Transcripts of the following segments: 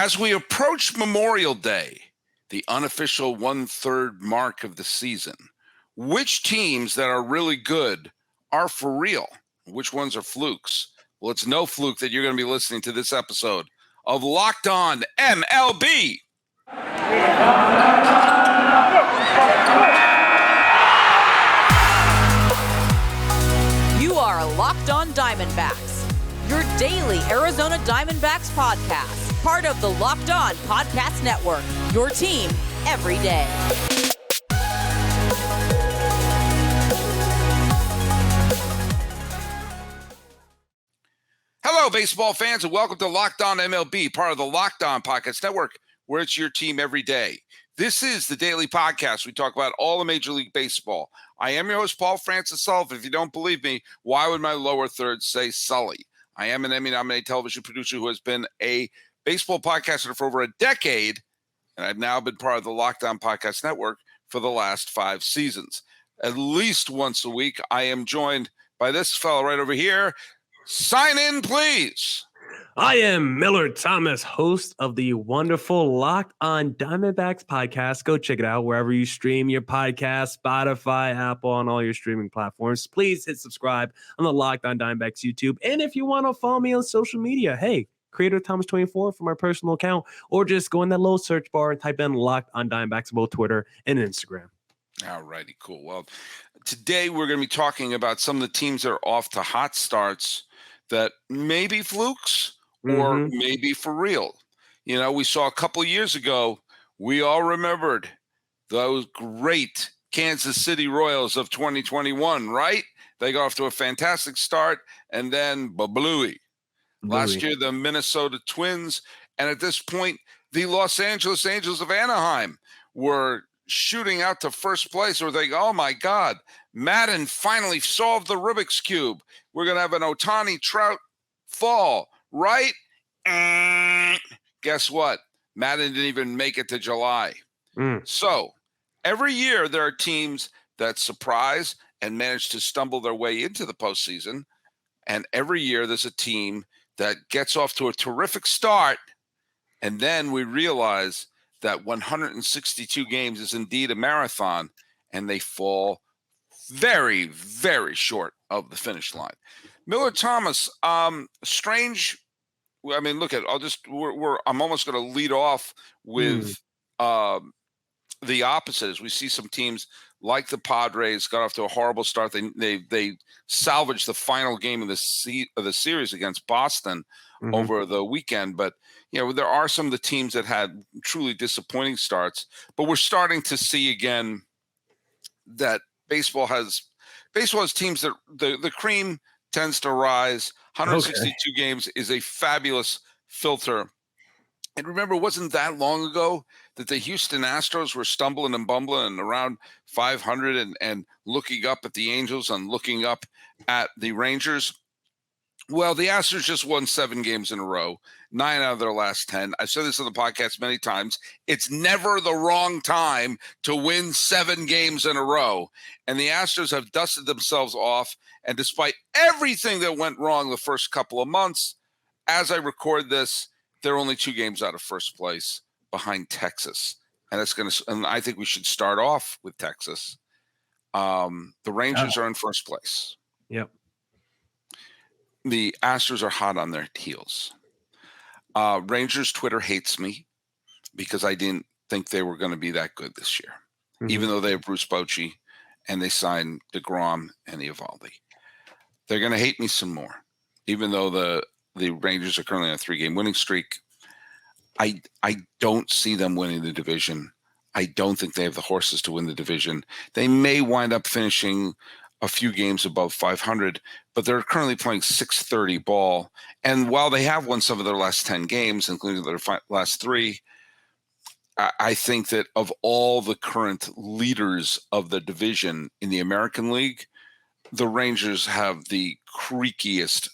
As we approach Memorial Day, the unofficial 1/3 mark of the season, which teams that are really good are for real? Which ones are flukes? Well, it's no fluke that you're going to be listening to this episode of Locked On MLB. You are Locked On Diamondbacks, your daily Arizona Diamondbacks podcast. Part of the Locked On Podcast Network, your team every day. Hello, baseball fans, and welcome to Locked On MLB, part of the Locked On Podcast Network, where it's your team every day. This is the daily podcast. We talk about all of Major League Baseball. I am your host, Paul Francis Sullivan. If you don't believe me, why would my lower third say Sully? I am an Emmy-nominated television producer who has been a baseball podcaster for over a decade, and I've now been part of the Locked On Podcast Network for the last 5 seasons. At least once a week, I am joined by this fellow right over here. Sign in, please. I am Miller Thomas, host of the wonderful Locked On Diamondbacks podcast. Go check it out wherever you stream your podcast, Spotify, Apple, on all your streaming platforms. Please hit subscribe on the Locked On Diamondbacks YouTube. And if you want to follow me on social media, hey, Creator Thomas24 for my personal account, or just go in that little search bar and type in Locked On Diamondbacks, both Twitter and Instagram. All righty, cool. Well, today we're going to be talking about some of the teams that are off to hot starts that may be flukes or maybe for real. You know, we saw a couple years ago, we all remembered those great Kansas City Royals of 2021, right? They got off to a fantastic start, and then ba-blooey. Last year, the Minnesota Twins, and at this point, the Los Angeles Angels of Anaheim were shooting out to first place. Or they go, oh my God, Madden finally solved the Rubik's Cube. We're going to have an Ohtani Trout fall, right? Guess what? Madden didn't even make it to July. So every year there are teams that surprise and manage to stumble their way into the postseason. And every year there's a team that gets off to a terrific start, and then we realize that 162 games is indeed a marathon, and they fall very, very short of the finish line. Miller Thomas, strange. I mean, look at. I'm almost going to lead off with the opposite. As we see some teams like the Padres got off to a horrible start. They salvaged the final game of the series against Boston over the weekend. But you know, there are some of the teams that had truly disappointing starts. But we're starting to see again that baseball has teams that the cream tends to rise. 162 games is a fabulous filter. And remember, it wasn't that long ago that the Houston Astros were stumbling and bumbling and around 500 and looking up at the Angels and looking up at the Rangers. Well, the Astros just won 7 games in a row, 9 out of their last 10. I've said this on the podcast many times. It's never the wrong time to win 7 games in a row. And the Astros have dusted themselves off. And despite everything that went wrong the first couple of months, as I record this, they're only 2 games out of first place behind Texas. And I think we should start off with Texas. The Rangers are in first place. Yep. The Astros are hot on their heels. Rangers Twitter hates me because I didn't think they were going to be that good this year, even though they have Bruce Bochy and they signed DeGrom and Eovaldi. They're going to hate me some more, even though the Rangers are currently on a 3-game winning streak. I don't see them winning the division. I don't think they have the horses to win the division. They may wind up finishing a few games above 500, but they're currently playing .630 ball. And while they have won some of their last 10 games, including their last 3, I think that of all the current leaders of the division in the American League, the Rangers have the creakiest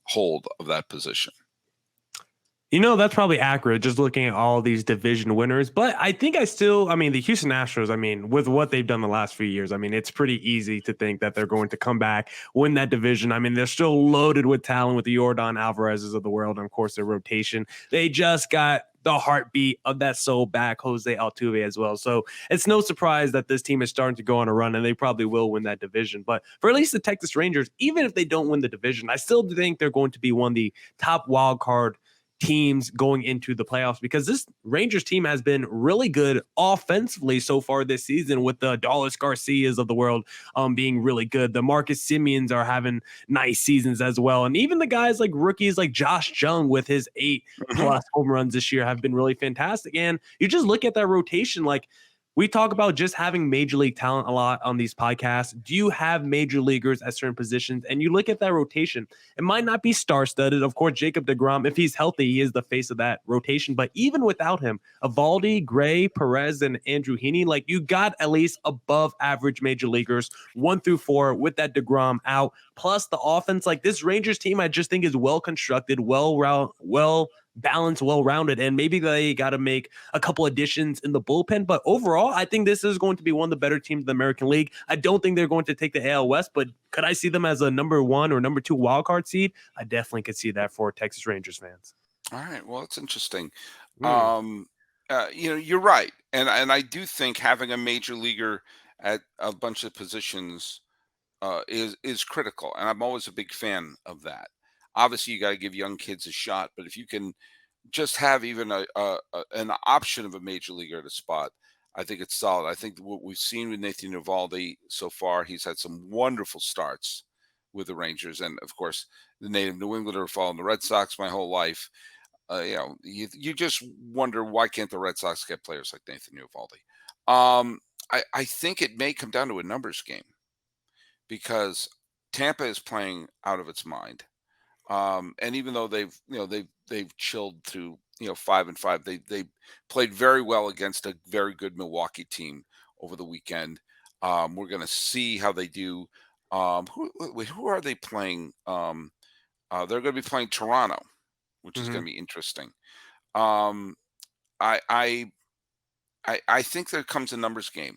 hold of that position. You know, that's probably accurate, just looking at all these division winners. But I think the Houston Astros, with what they've done the last few years, it's pretty easy to think that they're going to come back, win that division. They're still loaded with talent with the Yordan Alvarez's of the world, and of course their rotation. They just got the heartbeat of that soul back, Jose Altuve, as well. So it's no surprise that this team is starting to go on a run, and they probably will win that division. But for at least the Texas Rangers, even if they don't win the division, I still think they're going to be one of the top wild card teams going into the playoffs, because this Rangers team has been really good offensively so far this season, with the Dallas Garcias of the world being really good. The Marcus Simeons are having nice seasons as well. And even the guys like rookies like Josh Jung with his 8+ home runs this year have been really fantastic. And you just look at that rotation, like, we talk about just having major league talent a lot on these podcasts. Do you have major leaguers at certain positions? And you look at that rotation, it might not be star-studded. Of course, Jacob deGrom, if he's healthy, he is the face of that rotation. But even without him, Evaldi, Gray, Perez, and Andrew Heaney, like, you got at least above average major leaguers 1 through 4 with that deGrom out. Plus the offense, like, this Rangers team, I just think is well constructed, well balanced, well-rounded, and maybe they got to make a couple additions in the bullpen. But overall, I think this is going to be one of the better teams in the American League. I don't think they're going to take the AL West, but could I see them as a number 1 or number 2 wild card seed? I definitely could see that for Texas Rangers fans. All right. Well, it's interesting. You're right. And I do think having a major leaguer at a bunch of positions is critical. And I'm always a big fan of that. Obviously, you got to give young kids a shot, but if you can just have even an option of a major leaguer at a spot, I think it's solid. I think what we've seen with Nathan Eovaldi so far, he's had some wonderful starts with the Rangers, and of course, the native New Englander following the Red Sox my whole life. You just wonder, why can't the Red Sox get players like Nathan Eovaldi? I think it may come down to a numbers game, because Tampa is playing out of its mind. And even though they've chilled to 5-5, they played very well against a very good Milwaukee team over the weekend. We're going to see how they do. Who are they playing? They're going to be playing Toronto, which is going to be interesting. I think there comes a numbers game,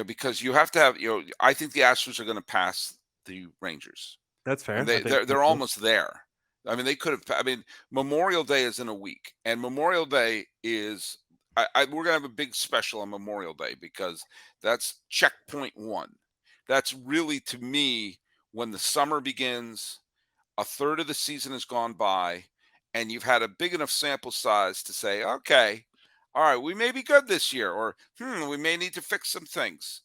because you have to have, I think the Astros are going to pass the Rangers. That's fair. And they're almost there. I mean, they could have. I mean, Memorial Day is in a week, and Memorial Day is. We're gonna have a big special on Memorial Day, because that's checkpoint 1. That's really, to me, when the summer begins. A third of the season has gone by, and you've had a big enough sample size to say, okay, all right, we may be good this year, or we may need to fix some things.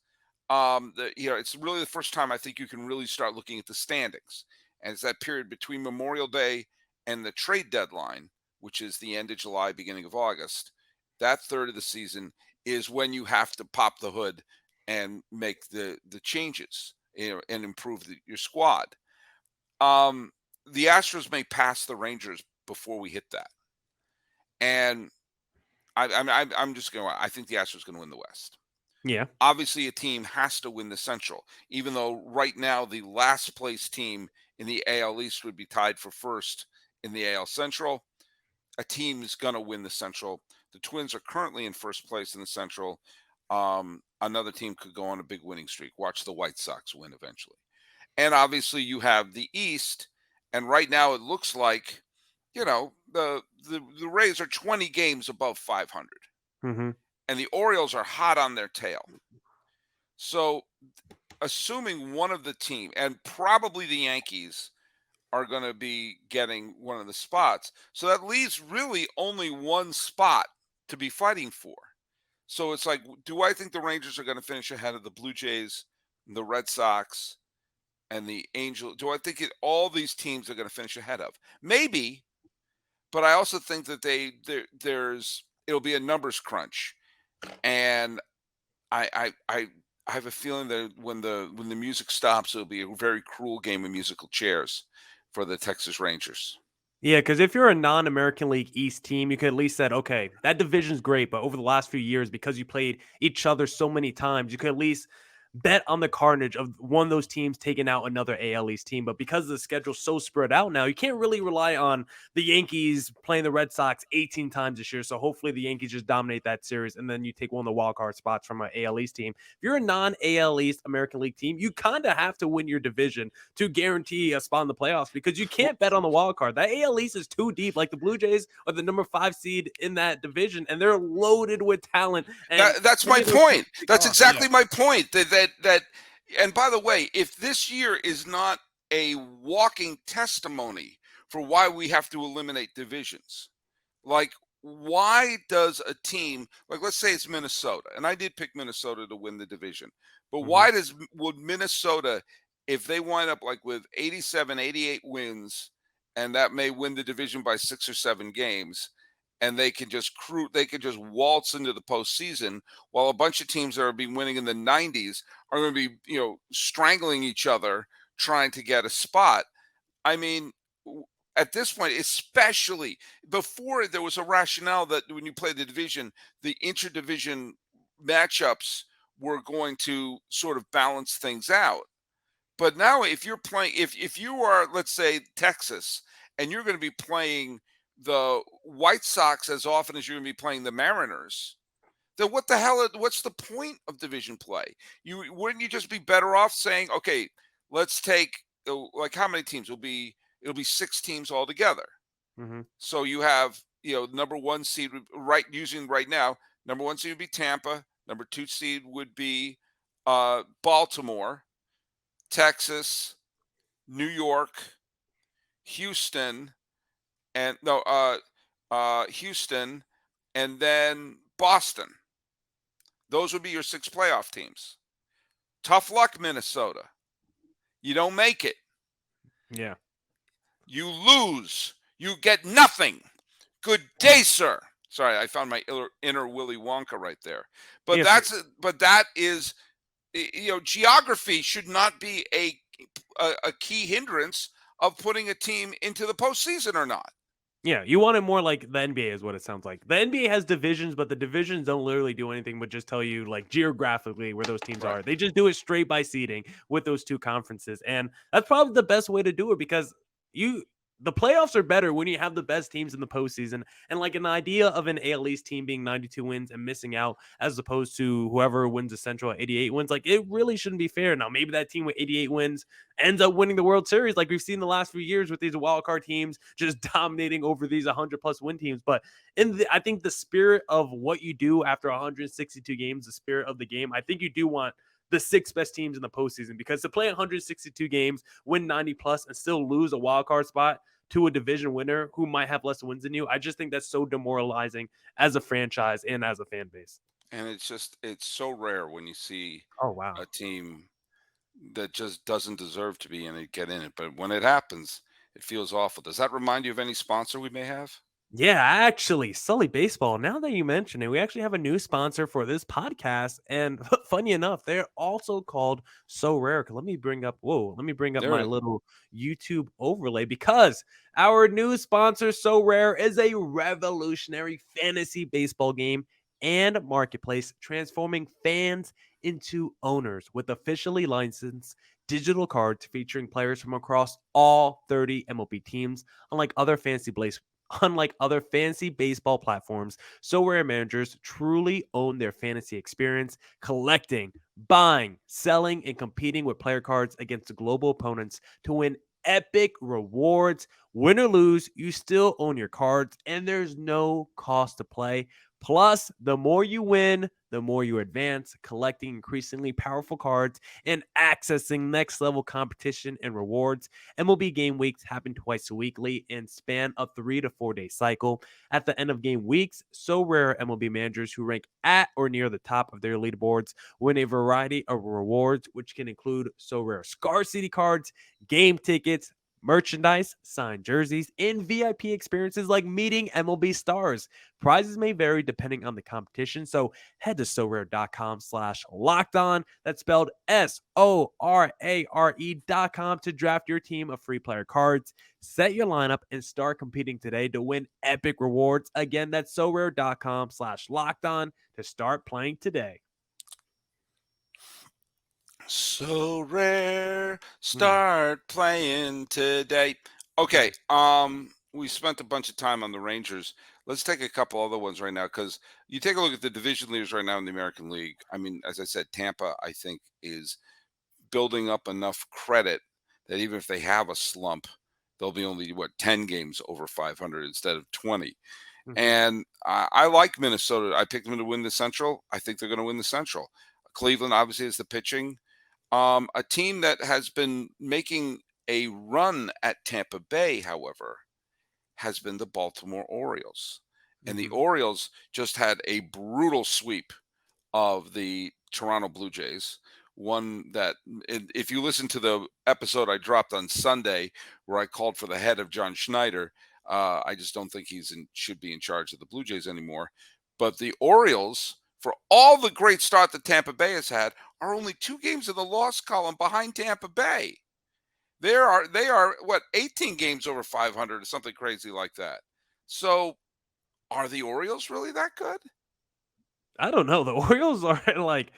It's really the first time I think you can really start looking at the standings, and it's that period between Memorial Day and the trade deadline, which is the end of July, beginning of August. That third of the season is when you have to pop the hood and make the changes, and improve your squad. The Astros may pass the Rangers before we hit that, and I'm just going. I think the Astros going to win the West. Yeah. Obviously, a team has to win the Central, even though right now the last place team in the AL East would be tied for first in the AL Central. A team is going to win the Central. The Twins are currently in first place in the Central. Another team could go on a big winning streak. Watch the White Sox win eventually. And obviously, you have the East, and right now it looks like, the Rays are 20 games above 500. And the Orioles are hot on their tail. So, assuming one of the team, and probably the Yankees, are going to be getting one of the spots, so that leaves really only one spot to be fighting for. So it's like, do I think the Rangers are going to finish ahead of the Blue Jays, the Red Sox, and the Angels? Do I think all these teams are going to finish ahead of? Maybe, but I also think that it'll be a numbers crunch. And I have a feeling that when the music stops, it'll be a very cruel game of musical chairs for the Texas Rangers. Yeah, because if you're a non-American League East team, you could at least said, okay, that division's great, but over the last few years, because you played each other so many times, you could at least bet on the carnage of one of those teams taking out another AL East team. But because the schedule's so spread out now, you can't really rely on the Yankees playing the Red Sox 18 times this year. So hopefully the Yankees just dominate that series, and then you take one of the wild card spots from an AL East team. If you're a non-AL East American League team, you kind of have to win your division to guarantee a spot in the playoffs, because you can't bet on the wild card. That AL East is too deep. Like, the Blue Jays are the number 5 seed in that division, and they're loaded with talent. And that's my point. That's exactly yeah. my point. That and by the way, if this year is not a walking testimony for why we have to eliminate divisions, like, why does a team, like, let's say it's Minnesota, and I did pick Minnesota to win the division, but why would Minnesota, if they wind up like with 87, 88 wins, and that may win the division by 6 or 7 games, and they can just waltz into the postseason, while a bunch of teams that are been winning in the 90s are going to be, strangling each other trying to get a spot. I mean, at this point, especially before, there was a rationale that when you play the division, the interdivision matchups were going to sort of balance things out. But now, if you're playing, if you are, let's say, Texas, and you're going to be playing the White Sox as often as you're going to be playing the Mariners, then what's the point of division play? Wouldn't you just be better off saying, okay, let's take, like, how many teams it'll be 6 teams altogether. So you have, number 1 seed, right now, number 1 seed would be Tampa, number 2 seed would be Baltimore, Texas, New York, Houston, and Houston, and then Boston. Those would be your 6 playoff teams. Tough luck, Minnesota. You don't make it. Yeah. You lose. You get nothing. Good day, sir. Sorry, I found my inner Willy Wonka right there. But Yes, that is, geography should not be a key hindrance of putting a team into the postseason or not. Yeah, you want it more like the NBA is what it sounds like. The NBA has divisions, but the divisions don't literally do anything but just tell you, like, geographically where those teams Right. are. They just do it straight by seeding with those 2 conferences. And that's probably the best way to do it, because the playoffs are better when you have the best teams in the postseason. And, like, an idea of an AL East team being 92 wins and missing out, as opposed to whoever wins the Central at 88 wins, like, it really shouldn't be fair. Now, maybe that team with 88 wins ends up winning the World Series, like we've seen the last few years with these wild card teams just dominating over these 100+ win teams. But I think the spirit of what you do after 162 games, the spirit of the game, I think you do want the 6 best teams in the postseason, because to play 162 games, win 90+, and still lose a wild card spot to a division winner who might have less wins than you, I just think that's so demoralizing as a franchise and as a fan base. And it's so rare when you see a team that just doesn't deserve to be in it get in it. But when it happens, it feels awful. Does that remind you of any sponsor we may have? Yeah, actually, Sully Baseball. Now that you mention it, we actually have a new sponsor for this podcast. And funny enough, they're also called So Rare. Let me bring up my little YouTube overlay, because our new sponsor, So Rare, is a revolutionary fantasy baseball game and marketplace, transforming fans into owners with officially licensed digital cards featuring players from across all 30 MLB teams. Unlike other fantasy baseball platforms, So Rare managers truly own their fantasy experience, collecting, buying, selling, and competing with player cards against global opponents to win epic rewards. Win or lose, you still own your cards, and there's no cost to play. Plus, the more you win, the more you advance, collecting increasingly powerful cards and accessing next level competition and rewards. MLB game weeks happen twice weekly and span a 3 to 4 day cycle. At the end of game weeks, So Rare MLB managers who rank at or near the top of their leaderboards win a variety of rewards, which can include So Rare scarcity cards, game tickets, merchandise, signed jerseys, and VIP experiences like meeting MLB stars. Prizes may vary depending on the competition, so head to SoRare.com/lockedon. That's spelled SORARE.com to draft your team of free player cards. Set your lineup and start competing today to win epic rewards. Again, that's SoRare.com/lockedon to start playing today. So rare. Start playing today. Okay. We spent a bunch of time on the Rangers. Let's take a couple other ones right now because you take a look at the division leaders right now in the American League. I mean, as I said, Tampa, I think, is building up enough credit that even if they have a slump, they'll be only 10 games over 500 instead of 20. Mhm. And I like Minnesota. I picked them to win the Central. I think they're going to win the Central. Cleveland obviously is the pitching. A team that has been making a run at Tampa Bay, however, has been the Baltimore Orioles. And the Mhm. Orioles just had a brutal sweep of the Toronto Blue Jays. One that, if you listen to the episode I dropped on Sunday, where I called for the head of John Schneider, I just don't think should be in charge of the Blue Jays anymore. But the Orioles, for all the great start that Tampa Bay has had, are only 2 games in the loss column behind Tampa Bay. They are what 18 games over 500 or something crazy like that. So, are the Orioles really that good? I don't know. The Orioles are like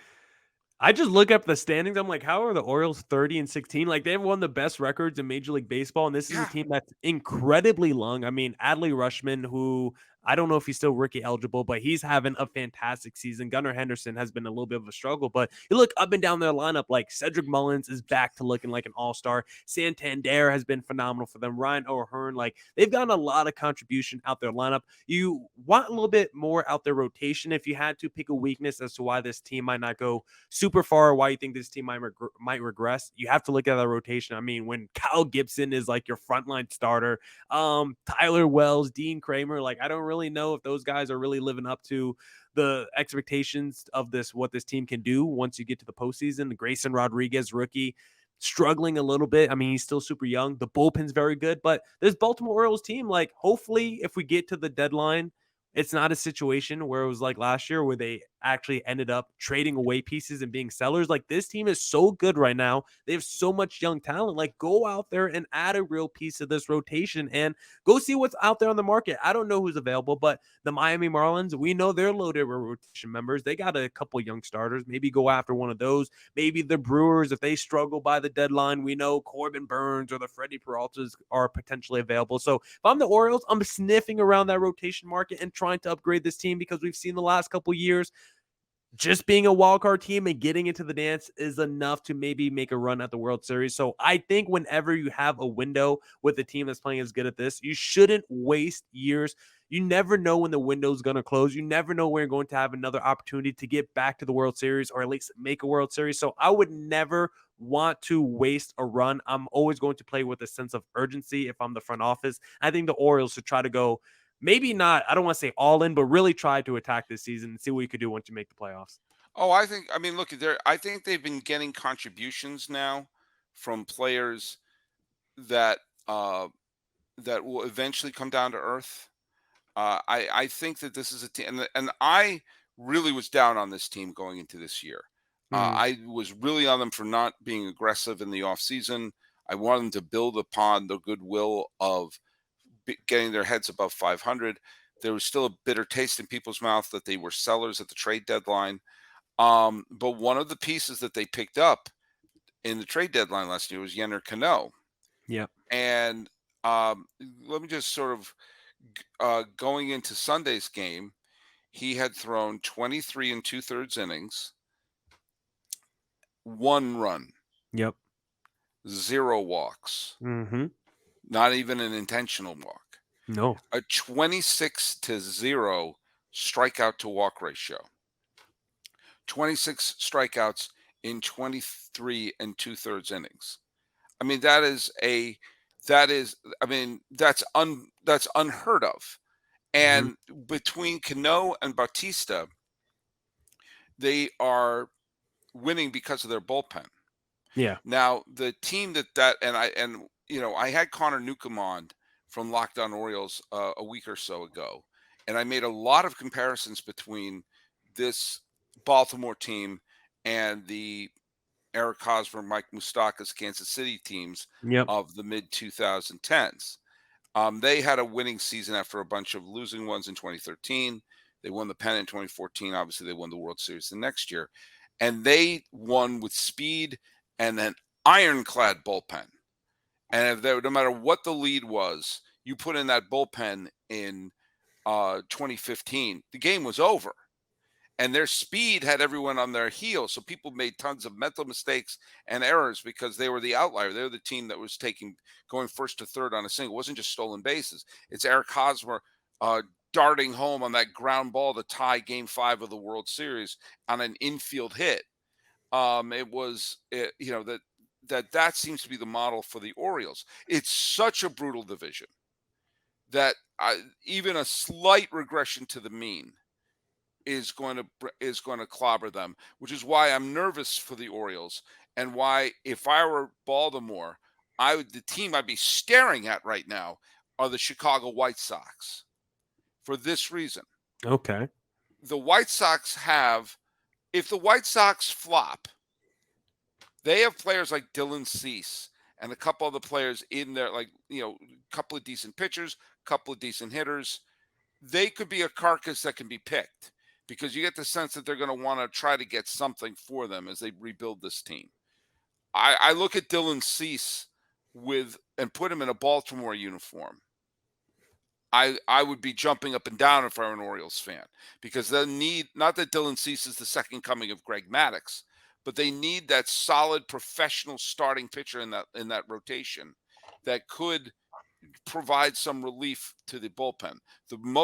I just look up the standings. I'm like, how are the Orioles 30-16? Like they've won the best records in Major League Baseball, and this is a Yeah. team that's incredibly long. I mean, Adley Rushman, who I don't know if he's still rookie eligible, but he's having a fantastic season. Gunnar Henderson has been a little bit of a struggle, but you look up and down their lineup. Like Cedric Mullins is back to looking like an all-star. Santander has been phenomenal for them. Ryan O'Hearn, like they've gotten a lot of contribution out their lineup. You want a little bit more out their rotation. If you had to pick a weakness as to why this team might not go super far, why you think this team might regress, you have to look at that rotation. I mean, when Kyle Gibson is like your frontline starter, Tyler Wells, Dean Kramer, like I don't really know if those guys are really living up to the expectations of what this team can do once you get to the postseason. Grayson Rodriguez, rookie, struggling a little bit. I mean, he's still super young. The bullpen's very good, but this Baltimore Orioles team, like, hopefully, if we get to the deadline, it's not a situation where it was like last year where they actually ended up trading away pieces and being sellers. Like this team is so good right now. They have so much young talent. Like go out there and add a real piece of this rotation and go see what's out there on the market. I don't know who's available, but the Miami Marlins, we know they're loaded with rotation members. They got a couple young starters. Maybe go after one of those. Maybe the Brewers, if they struggle by the deadline, we know Corbin Burns or the Freddie Peraltas are potentially available. So if I'm the Orioles, I'm sniffing around that rotation market and trying to upgrade this team because we've seen the last couple years just being a wild card team and getting into the dance is enough to maybe make a run at the World Series. So I think whenever you have a window with a team that's playing as good at this, you shouldn't waste years. You never know when the window is going to close. You never know when you're going to have another opportunity to get back to the World Series or at least make a World Series. So I would never want to waste a run. I'm always going to play with a sense of urgency if I'm the front office. I think the Orioles should try to go maybe not, I don't want to say all in, but really try to attack this season and see what you could do once you make the playoffs. Oh, I mean, look, I think they've been getting contributions now from players that uh, that will eventually come down to earth. I think that this is a team, and I really was down on this team going into this year. Mhm. I was really on them for not being aggressive in the offseason. I wanted them to build upon the goodwill of getting their heads above 500. There was still a bitter taste in people's mouth that they were sellers at the trade deadline. But one of the pieces that they picked up in the trade deadline last year was Yenner Cano. Yep. And let me just sort of going into Sunday's game, he had thrown 23 and 2/3 innings, 1 run, Yep. 0 walks, Mhm. not even an intentional walk, No. a 26-0 strikeout to walk ratio, 26 strikeouts in 23 and 2/3 innings. I mean, I mean, that's unheard of. Mhm. And between Cano and Bautista, they are winning because of their bullpen. Yeah. Now, the team I had Connor Newcomb on from Locked On Orioles a week or so ago, and I made a lot of comparisons between this Baltimore team and the Eric Hosmer, Mike Moustakas Kansas City teams Yep. of the mid 2010s. They had a winning season after a bunch of losing ones in 2013. They won the pennant in 2014. Obviously, they won the World Series the next year. and they won with speed and an ironclad bullpen. And no matter what the lead was, you put in that bullpen in 2015, the game was over. And their speed had everyone on their heels. So people made tons of mental mistakes and errors because they were the outlier. They were the team that was going first to third on a single. It wasn't just stolen bases. It's Eric Hosmer darting home on that ground ball to tie Game 5 of the World Series on an infield hit. That seems to be the model for the Orioles. It's such a brutal division that even a slight regression to the mean is going to clobber them, which is why I'm nervous for the Orioles, and why if I were Baltimore, the team I'd be staring at right now are the Chicago White Sox. For this reason, Okay. the White Sox if the White Sox flop, they have players like Dylan Cease and a couple other players in there, like, a couple of decent pitchers, couple of decent hitters. They could be a carcass that can be picked, because you get the sense that they're going to want to try to get something for them as they rebuild this team. I look at Dylan Cease and put him in a Baltimore uniform. I would be jumping up and down if I were an Orioles fan, because they'll need, not that Dylan Cease is the second coming of Greg Maddux, but they need that solid professional starting pitcher in that rotation that could provide some relief to the bullpen.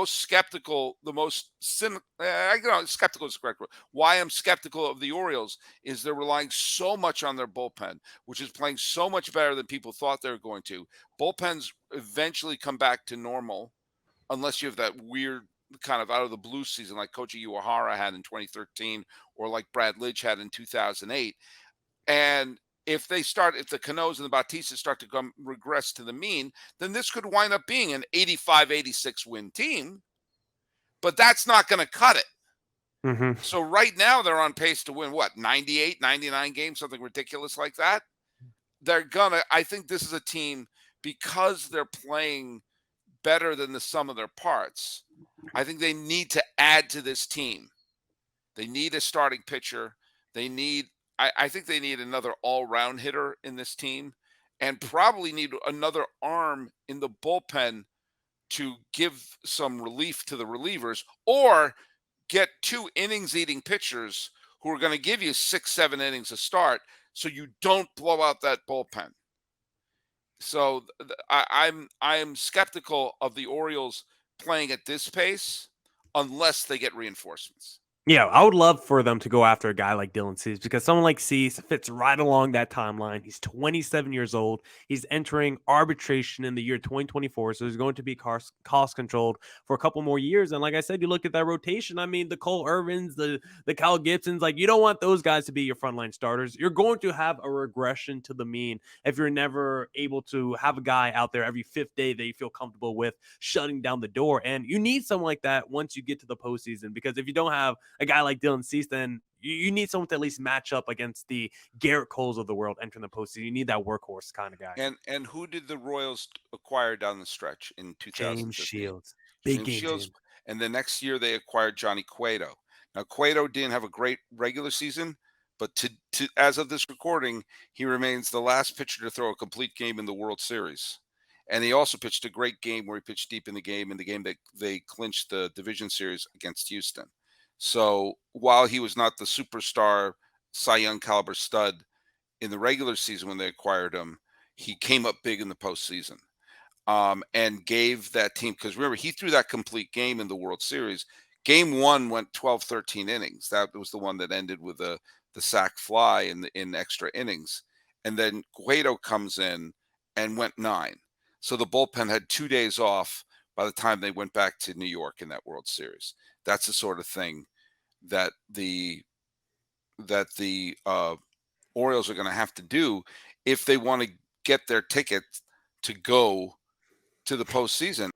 Skeptical is the correct word. Why I'm skeptical of the Orioles is they're relying so much on their bullpen, which is playing so much better than people thought they were going to. Bullpens eventually come back to normal, unless you have that weird kind of out of the blue season like Koji Uehara had in 2013, or like Brad Lidge had in 2008. And if the Canos and the Bautistas start to regress to the mean, then this could wind up being an 85-86 win team, but that's not going to cut it. Mm-hmm. So right now they're on pace to win 98, 99 games, something ridiculous like that. I think this is a team, because they're playing better than the sum of their parts, I think they need to add to this team. They need a starting pitcher. I think they need another all-round hitter in this team, and probably need another arm in the bullpen to give some relief to the relievers, or get 2 innings-eating pitchers who are going to give you 6-7 innings a start, so you don't blow out that bullpen. So I'm skeptical of the Orioles playing at this pace unless they get reinforcements. Yeah, I would love for them to go after a guy like Dylan Cease, because someone like Cease fits right along that timeline. He's 27 years old. He's entering arbitration in the year 2024, so he's going to be cost controlled for a couple more years. And like I said, you look at that rotation. I mean, the Cole Irvins, the Kyle Gibsons, like, you don't want those guys to be your frontline starters. You're going to have a regression to the mean if you're never able to have a guy out there every 5th day that you feel comfortable with shutting down the door. And you need someone like that once you get to the postseason, because if you don't have a guy like Dylan Cease, then you need someone to at least match up against the Garrett Coles of the world entering the postseason. You need that workhorse kind of guy. And who did the Royals acquire down the stretch in 2015? James Shields. Big game, James. And the next year they acquired Johnny Cueto. Now, Cueto didn't have a great regular season, but to as of this recording, he remains the last pitcher to throw a complete game in the World Series. And he also pitched a great game where he pitched deep in the game that they clinched the division series against Houston. So while he was not the superstar Cy Young caliber stud in the regular season when they acquired him, he came up big in the postseason, and gave that team, because remember, he threw that complete game in the World Series. Game 1 went 12, 13 innings. That was the one that ended with the sac fly in extra innings. And then Cueto comes in and went 9. So the bullpen had 2 days off by the time they went back to New York in that World Series. That's the sort of thing that the Orioles are going to have to do if they want to get their ticket to go to the postseason.